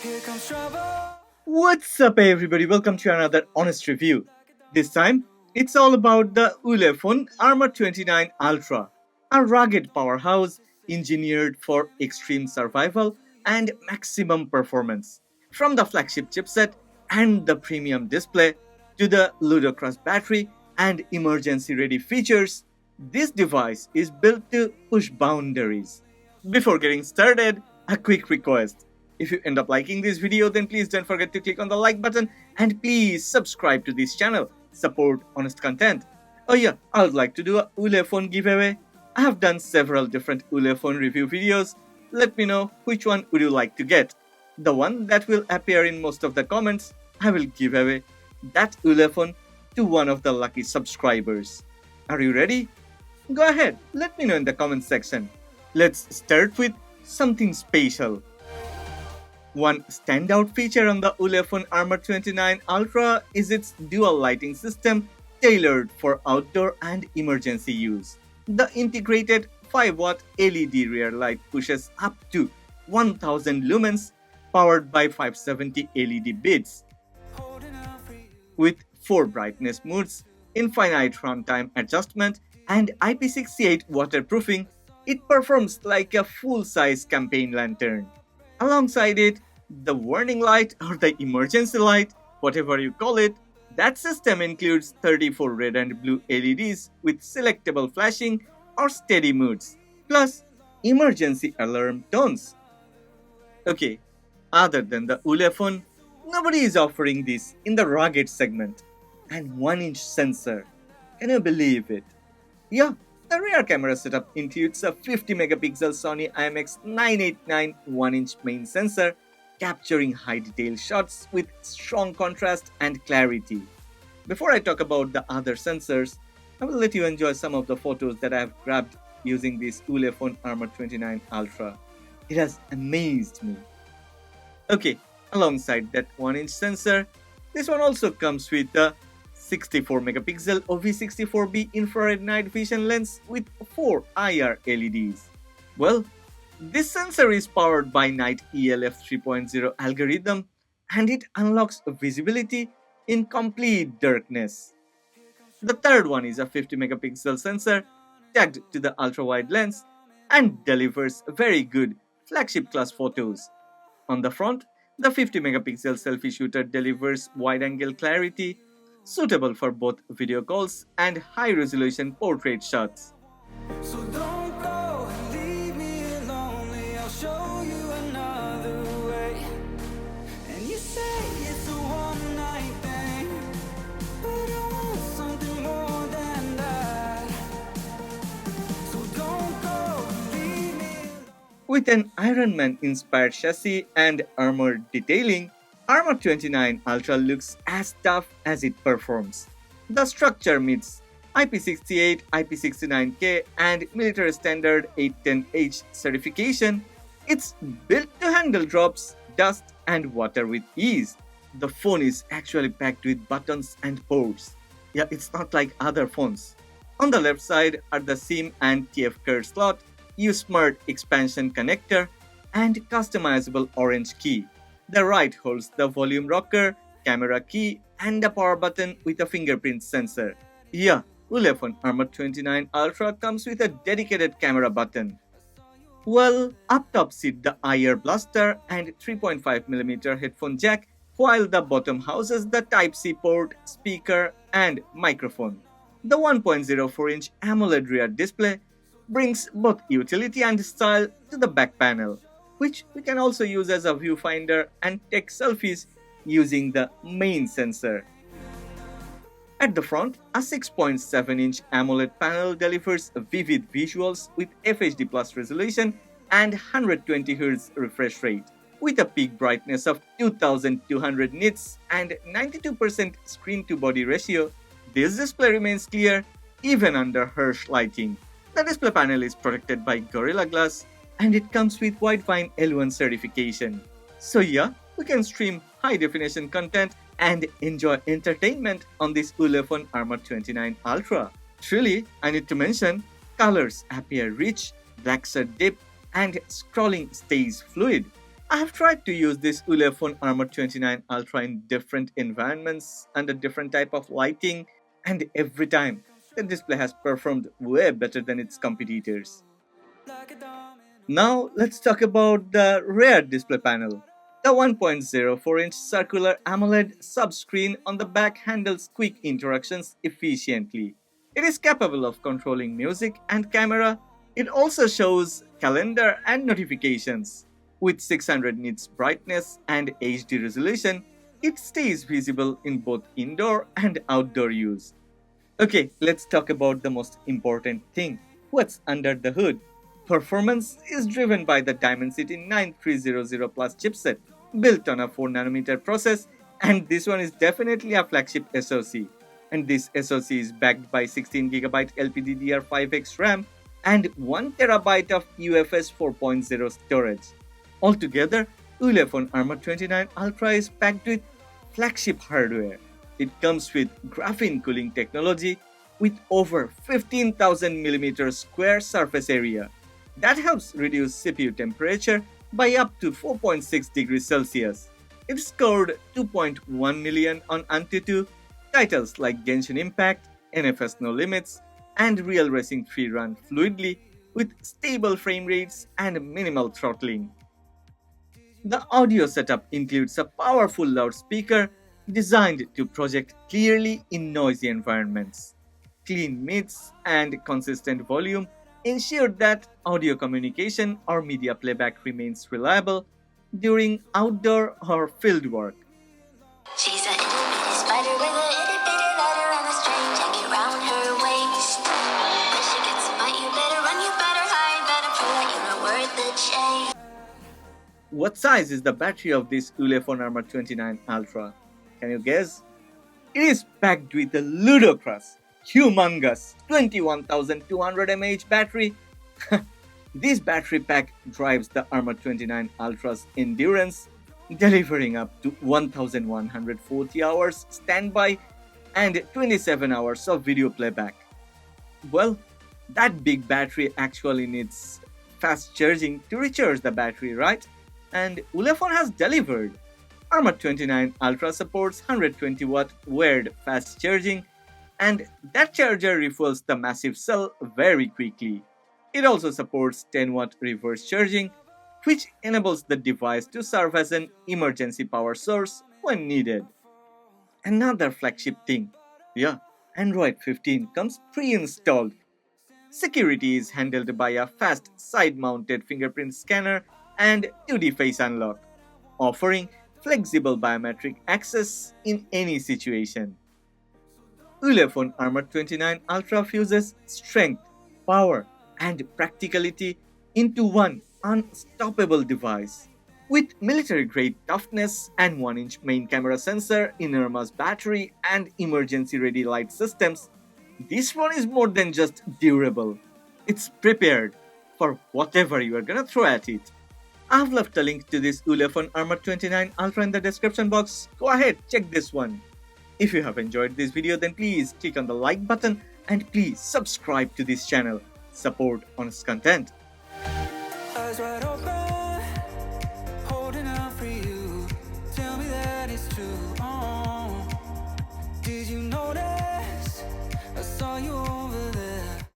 Here comes trouble. What's up everybody, welcome to another honest review. This time, it's all about the Ulefone Armor 29 Ultra, a rugged powerhouse engineered for extreme survival and maximum performance. From the flagship chipset and the premium display to the ludicrous battery and emergency-ready features, this device is built to push boundaries. Before getting started, a quick request. If you end up liking this video, then please don't forget to click on the like button and please subscribe to this channel. Support honest content. Oh yeah, I would like to do a Ulefone giveaway. I have done several different Ulefone review videos. Let me know which one would you like to get. The one that will appear in most of the comments, I will give away that Ulefone to one of the lucky subscribers. Are you ready? Go ahead, let me know in the comment section. Let's start with something special. One standout feature on the Ulefone Armor 29 Ultra is its dual lighting system tailored for outdoor and emergency use. The integrated 5-watt LED rear light pushes up to 1000 lumens powered by 570 LED beads. With 4 brightness modes, infinite runtime adjustment, and IP68 waterproofing, it performs like a full-size campaign lantern. Alongside it, the warning light or the emergency light, whatever you call it, that system includes 34 red and blue LEDs with selectable flashing or steady modes, plus emergency alarm tones. Okay, other than the Ulefone, nobody is offering this in the rugged segment. And 1-inch sensor. Can you believe it? Yeah, the rear camera setup includes a 50 megapixel Sony IMX989 1-inch main sensor, capturing high detail shots with strong contrast and clarity. Before I talk about the other sensors, I will let you enjoy some of the photos that I have grabbed using this Ulefone Armor 29 Ultra. It has amazed me. Okay, alongside that 1-inch sensor, this one also comes with a 64 megapixel OV64B infrared night vision lens with 4 IR LEDs. Well, this sensor is powered by Night ELF 3.0 algorithm and it unlocks visibility in complete darkness. The third one is a 50 megapixel sensor tagged to the ultra-wide lens and delivers very good flagship class photos. On the front, the 50 megapixel selfie shooter delivers wide-angle clarity suitable for both video calls and high-resolution portrait shots. So don't go, leave me lonely. I'll show you another way. And you say it's a one-night thing, but I want something more than that. So don't go, leave me alone. With an Iron Man-inspired chassis and armored detailing, Armor 29 Ultra looks as tough as it performs. The structure meets IP68, IP69K and military standard 810H certification. It's built to handle drops, dust and water with ease. The phone is actually packed with buttons and ports. Yeah, it's not like other phones. On the left side are the SIM and TF card slot, U-Smart expansion connector, and customizable orange key. The right holds the volume rocker, camera key, and a power button with a fingerprint sensor. Yeah, Ulefone Armor 29 Ultra comes with a dedicated camera button. Well, up top sit the IR blaster and 3.5mm headphone jack, while the bottom houses the Type-C port, speaker, and microphone. The 1.04-inch AMOLED rear display brings both utility and style to the back panel, which we can also use as a viewfinder and take selfies using the main sensor. At the front, a 6.7-inch AMOLED panel delivers vivid visuals with FHD Plus resolution and 120Hz refresh rate. With a peak brightness of 2200 nits and 92% screen-to-body ratio, this display remains clear even under harsh lighting. The display panel is protected by Gorilla Glass and it comes with Widevine L1 certification. So yeah, we can stream high-definition content and enjoy entertainment on this Ulefone Armor 29 Ultra. Truly, I need to mention, colors appear rich, blacks are deep, and scrolling stays fluid. I have tried to use this Ulefone Armor 29 Ultra in different environments under different type of lighting, and every time the display has performed way better than its competitors. Now let's talk about the rear display panel. The 1.04-inch circular AMOLED subscreen on the back handles quick interactions efficiently. It is capable of controlling music and camera. It also shows calendar and notifications. With 600 nits brightness and HD resolution, it stays visible in both indoor and outdoor use. Okay, let's talk about the most important thing. What's under the hood? Performance is driven by the Dimensity 9300 Plus chipset, built on a 4nm process, and this one is definitely a flagship SoC. And this SoC is backed by 16GB LPDDR5X RAM and 1TB of UFS 4.0 storage. Altogether, Ulefone Armor 29 Ultra is packed with flagship hardware. It comes with graphene cooling technology with over 15,000mm square surface area. That helps reduce CPU temperature by up to 4.6 degrees Celsius. It scored 2.1 million on Antutu. Titles like Genshin Impact, NFS No Limits, and Real Racing 3 run fluidly with stable frame rates and minimal throttling. The audio setup includes a powerful loudspeaker designed to project clearly in noisy environments. Clean mids and consistent volume ensure that audio communication or media playback remains reliable during outdoor or field work. She's an itty bitty spider with a itty bitty ladder and a string hanging round her waist. When she gets a bite, you better run, you better hide, better prove that you're not worth the chase. What size is the battery of this Ulefone Armor 29 Ultra? Can you guess? It is packed with a ludicrous, humongous 21,200 mAh battery. This battery pack drives the Armor 29 Ultra's endurance, delivering up to 1,140 hours standby and 27 hours of video playback. Well, that big battery actually needs fast charging to recharge the battery, right? And Ulefone has delivered. Armor 29 Ultra supports 120 watt wired fast charging, and that charger refuels the massive cell very quickly. It also supports 10 watt reverse charging, which enables the device to serve as an emergency power source when needed. Another flagship thing. Yeah, Android 15 comes pre-installed. Security is handled by a fast side-mounted fingerprint scanner and 2D face unlock, offering flexible biometric access in any situation. Ulefone Armor 29 Ultra fuses strength, power, and practicality into one unstoppable device. With military-grade toughness and 1-inch main camera sensor, enormous battery, and emergency-ready light systems, this one is more than just durable. It's prepared for whatever you are gonna throw at it. I've left a link to this Ulefone Armor 29 Ultra in the description box. Go ahead, check this one. If you have enjoyed this video, then please click on the like button and please subscribe to this channel. Support honest content. Eyes wide open.